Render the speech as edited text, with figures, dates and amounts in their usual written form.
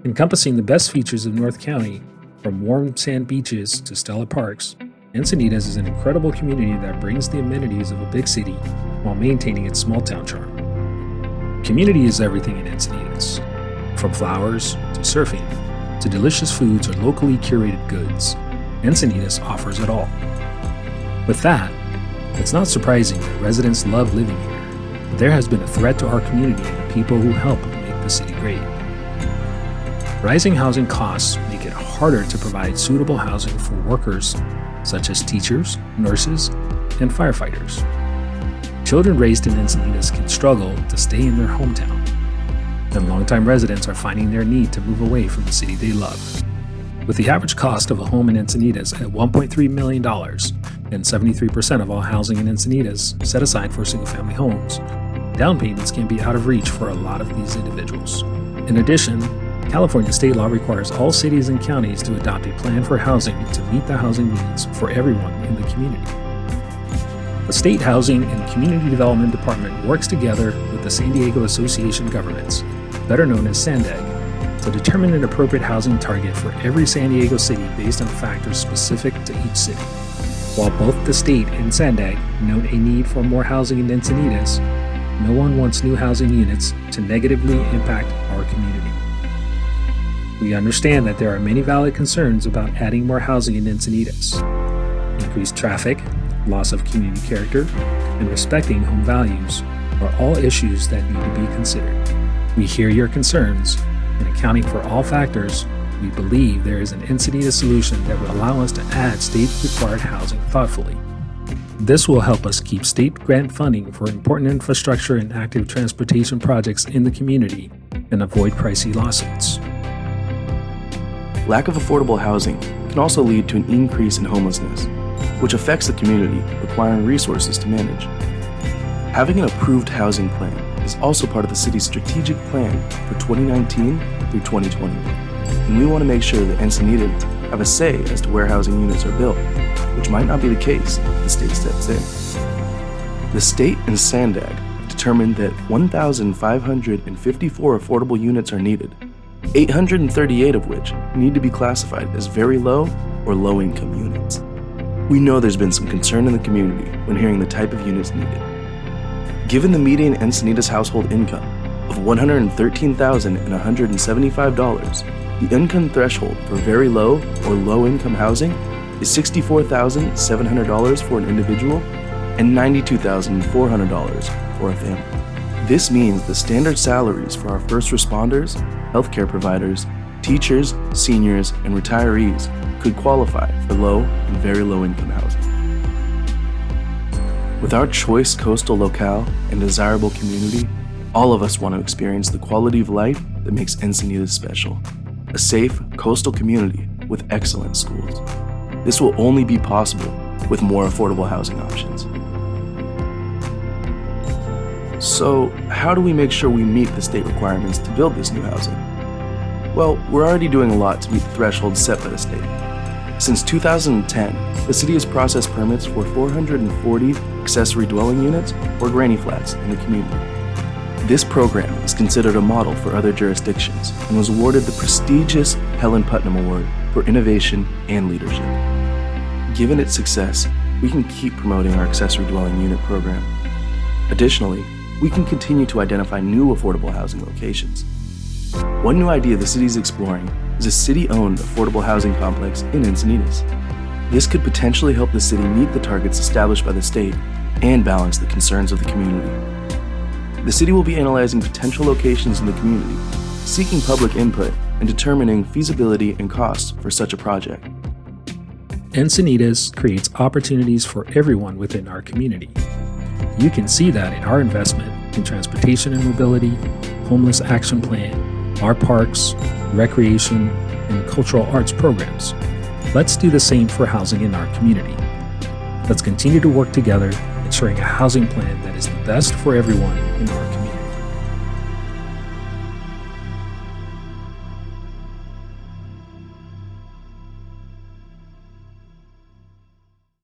Encompassing the best features of North County, from warm sand beaches to stellar parks, Encinitas is an incredible community that brings the amenities of a big city while maintaining its small town charm. Community is everything in Encinitas, from flowers to surfing to delicious foods or locally curated goods. Encinitas offers it all. With that, it's not surprising that residents love living here, but there has been a threat to our community and the people who help make the city great. Rising housing costs make it harder to provide suitable housing for workers such as teachers, nurses, and firefighters. Children raised in Encinitas can struggle to stay in their hometown, and longtime residents are finding their need to move away from the city they love. With the average cost of a home in Encinitas at $1.3 million and 73% of all housing in Encinitas set aside for single-family homes, down payments can be out of reach for a lot of these individuals. In addition, California state law requires all cities and counties to adopt a plan for housing to meet the housing needs for everyone in the community. The State Housing and Community Development Department works together with the San Diego Association of Governments, better known as SANDAG, to determine an appropriate housing target for every San Diego city based on factors specific to each city. While both the state and SANDAG note a need for more housing in Encinitas, no one wants new housing units to negatively impact our community. We understand that there are many valid concerns about adding more housing in Encinitas. Increased traffic, loss of community character, and respecting home values are all issues that need to be considered. We hear your concerns, and accounting for all factors, we believe there is an Encinitas solution that will allow us to add state-required housing thoughtfully. This will help us keep state grant funding for important infrastructure and active transportation projects in the community and avoid pricey lawsuits. Lack of affordable housing can also lead to an increase in homelessness, which affects the community, requiring resources to manage. Having an approved housing plan is also part of the city's strategic plan for 2019 through 2020, and we want to make sure that Encinitas have a say as to where housing units are built, which might not be the case if the state steps in. The state and SANDAG determined that 1,554 affordable units are needed, 838 of which need to be classified as very low or low-income units. We know there's been some concern in the community when hearing the type of units needed. Given the median Encinitas household income of $113,175, the income threshold for very low or low-income housing is $64,700 for an individual and $92,400 for a family. This means the standard salaries for our first responders, healthcare providers, teachers, seniors, and retirees could qualify for low and very low-income housing. With our choice coastal locale and desirable community, all of us want to experience the quality of life that makes Encinitas special. A safe coastal community with excellent schools. This will only be possible with more affordable housing options. So, how do we make sure we meet the state requirements to build this new housing? Well, we're already doing a lot to meet the thresholds set by the state. Since 2010, the city has processed permits for 440 accessory dwelling units or granny flats in the community. This program is considered a model for other jurisdictions and was awarded the prestigious Helen Putnam Award for Innovation and Leadership. Given its success, we can keep promoting our accessory dwelling unit program. Additionally, we can continue to identify new affordable housing locations. One new idea the city is exploring is a city-owned affordable housing complex in Encinitas. This could potentially help the city meet the targets established by the state and balance the concerns of the community. The city will be analyzing potential locations in the community, seeking public input, and determining feasibility and costs for such a project. Encinitas creates opportunities for everyone within our community. You can see that in our investment in transportation and mobility, homeless action plan, our parks, recreation, and cultural arts programs. Let's do the same for housing in our community. Let's continue to work together, ensuring a housing plan that is the best for everyone in our community.